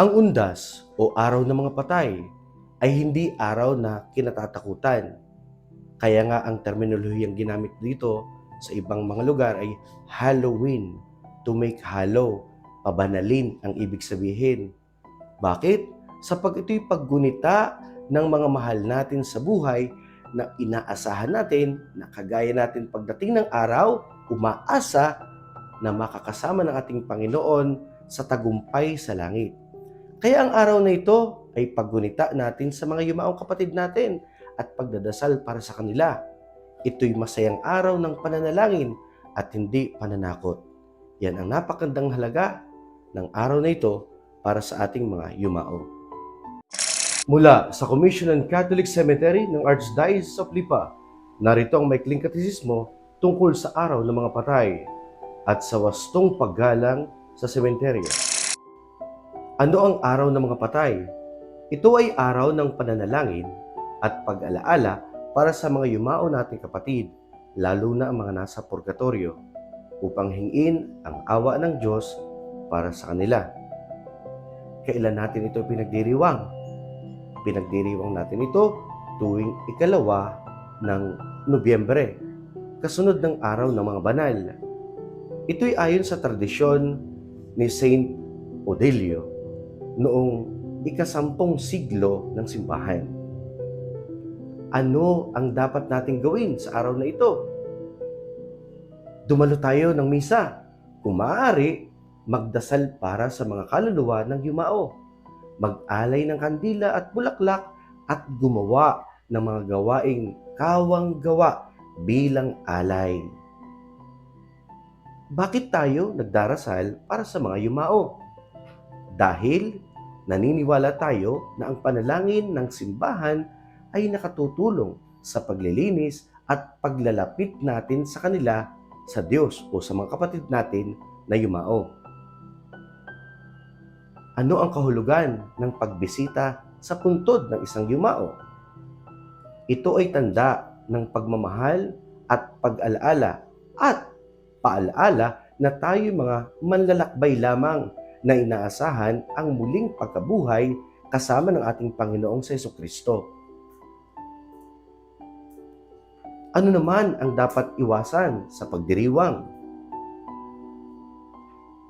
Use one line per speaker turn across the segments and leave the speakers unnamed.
Ang undas o araw ng mga patay ay hindi araw na kinatatakutan. Kaya nga ang terminolohiyang ginamit dito sa ibang mga lugar ay Halloween, to make hollow, pabanalin ang ibig sabihin. Bakit? Sapag ito'y paggunita ng mga mahal natin sa buhay na inaasahan natin na kagaya natin pagdating ng araw, umaasa na makakasama ng ating Panginoon sa tagumpay sa langit. Kaya ang araw na ito ay paggunita natin sa mga yumaong kapatid natin at pagdadasal para sa kanila. Ito'y masayang araw ng pananalangin at hindi pananakot. Yan ang napakandang halaga ng araw na ito para sa ating mga yumao. Mula sa Commissionan Catholic Cemetery ng Archdiocese of Lipa, narito ang maikling katekismo tungkol sa araw ng mga patay at sa wastong paggalang sa sementeryo. Ano ang araw ng mga patay? Ito ay araw ng pananalangin at pag-alaala para sa mga yumao nating kapatid, lalo na ang mga nasa purgatorio, upang hingin ang awa ng Diyos para sa kanila. Kailan natin ito pinagdiriwang? Pinagdiriwang natin ito tuwing 2 ng Nobyembre, kasunod ng araw ng mga banal. Ito'y ayon sa tradisyon ni Saint Odelio noong 10 siglo ng simbahan. Ano ang dapat nating gawin sa araw na ito? Dumalo tayo ng misa. Kung maaari, magdasal para sa mga kaluluwa ng yumao. Mag-alay ng kandila at bulaklak at gumawa ng mga gawaing kawang-gawa bilang alay. Bakit tayo nagdarasal para sa mga yumao? Dahil naniniwala tayo na ang panalangin ng simbahan ay nakatutulong sa paglilinis at paglalapit natin sa kanila sa Diyos o sa mga kapatid natin na yumao. Ano ang kahulugan ng pagbisita sa puntod ng isang yumao? Ito ay tanda ng pagmamahal at pag-alaala at paalaala na tayo mga manlalakbay lamang na inaasahan ang muling pagkabuhay kasama ng ating Panginoong Jesucristo. Ano naman ang dapat iwasan sa pagdiriwang?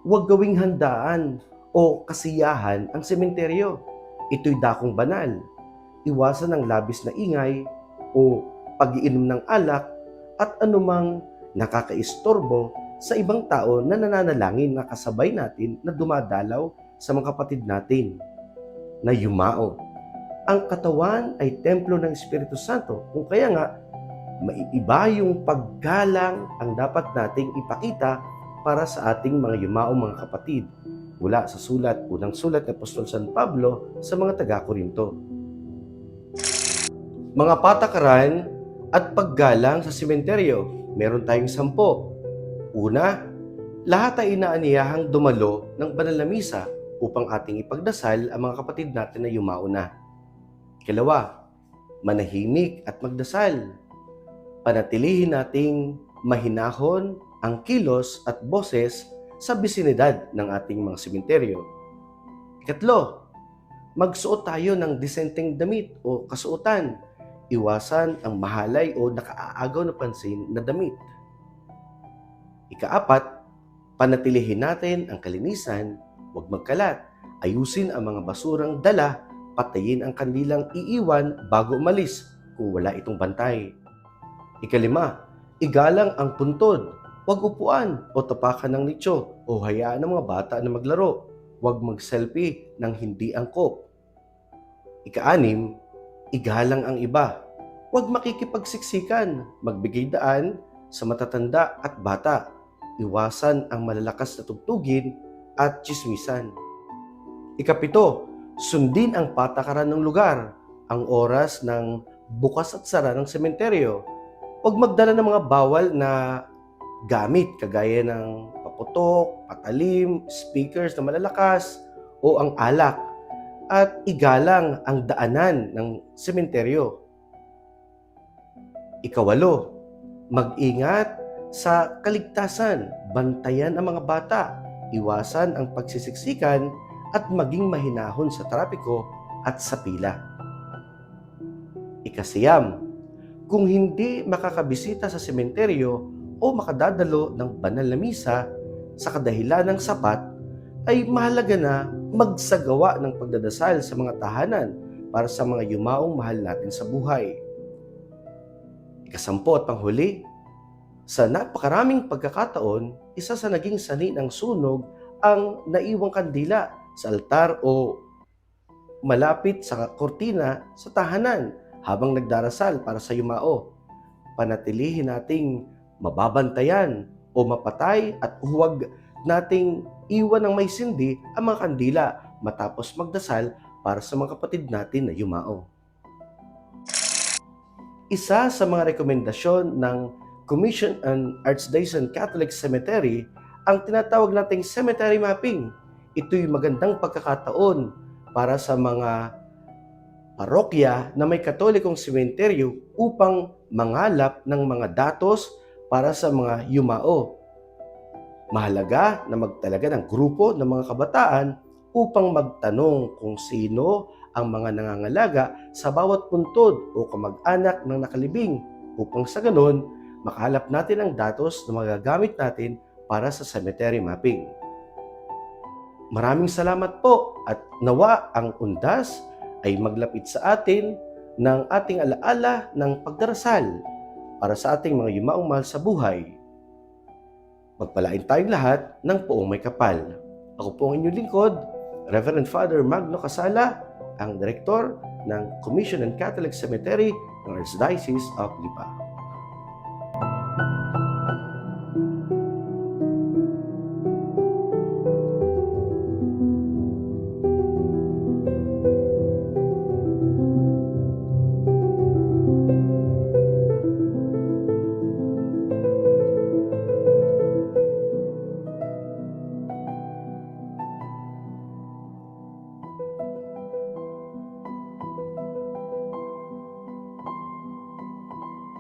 Huwag gawing handaan o kasiyahan ang sementeryo. Ito'y dakong banal. Iwasan ang labis na ingay o pag-iinom ng alak at anumang nakakaistorbo sa ibang tao na nananalangin na kasabay natin na dumadalaw sa mga kapatid natin na yumao. Ang katawan ay templo ng Espiritu Santo, kung kaya nga maiiba yung paggalang ang dapat nating ipakita para sa ating mga yumao mga kapatid mula sa unang sulat ng Apostol San Pablo sa mga taga-Korinto. Mga patakaran at paggalang sa sementeryo, meron tayong 10. Una, lahat ay inaaniyahang dumalo ng banal na misa upang ating ipagdasal ang mga kapatid natin na yumao na. Ikalawa, manahimik at magdasal. Panatilihin nating mahinahon ang kilos at boses sa bisinidad ng ating mga sementeryo. Ikatlo, magsuot tayo ng disenteng damit o kasuotan. Iwasan ang mahalay o nakaaagaw na pansin na damit. Ikaapat, panatilihin natin ang kalinisan, huwag magkalat, ayusin ang mga basurang dala, patayin ang kandilang iiwan bago umalis kung wala itong bantay. Ikalima, igalang ang puntod, huwag upuan o tapakan ng nicho o hayaan ng mga bata na maglaro, huwag mag-selfie ng hindi angkop. Ika-6, igalang ang iba, huwag makikipagsiksikan, magbigay daan sa matatanda at bata. Iwasan ang malalakas na tugtugin at tsismisan. Ika-7, sundin ang patakaran ng lugar, ang oras ng bukas at sara ng sementeryo. Huwag magdala ng mga bawal na gamit kagaya ng paputok, patalim, speakers na malalakas o ang alak. At igalang ang daanan ng sementeryo. Ika-8, mag-ingat sa kaligtasan, bantayan ang mga bata, iwasan ang pagsisiksikan at maging mahinahon sa trapiko at sa pila. Ikasiyam, kung hindi makakabisita sa sementeryo o makadadalo ng banal na misa sa kadahilan ng sapat, ay mahalaga na magsagawa ng pagdadasal sa mga tahanan para sa mga yumaong mahal natin sa buhay. Ikasampu at panghuli, sa napakaraming pagkakataon, isa sa naging sanhi ng sunog ang naiwang kandila sa altar o malapit sa kortina sa tahanan habang nagdarasal para sa yumao. Panatilihin nating mababantayan o mapatay at huwag nating iwan ng may sindi ang mga kandila matapos magdasal para sa mga kapatid natin na yumao. Isa sa mga rekomendasyon ng Commission on Archdiocese Catholic Cemetery ang tinatawag nating cemetery mapping. Ito'y magandang pagkakataon para sa mga parokya na may katolikong sementeryo upang mangalap ng mga datos para sa mga yumao. Mahalaga na magtalaga ng grupo ng mga kabataan upang magtanong kung sino ang mga nangangalaga sa bawat puntod o kamag-anak ng nakalibing upang sa ganon makahalap natin ang datos na magagamit natin para sa cemetery mapping. Maraming salamat po at nawa ang undas ay maglapit sa atin ng ating alaala ng pagdarasal para sa ating mga yumaong mahal sa buhay. Magpalain tayong lahat ng poong may kapal. Ako po ang inyong lingkod, Reverend Father Magno Casala, ang Direktor ng Commission on Catholic Cemetery ng Archdiocese of Lipa.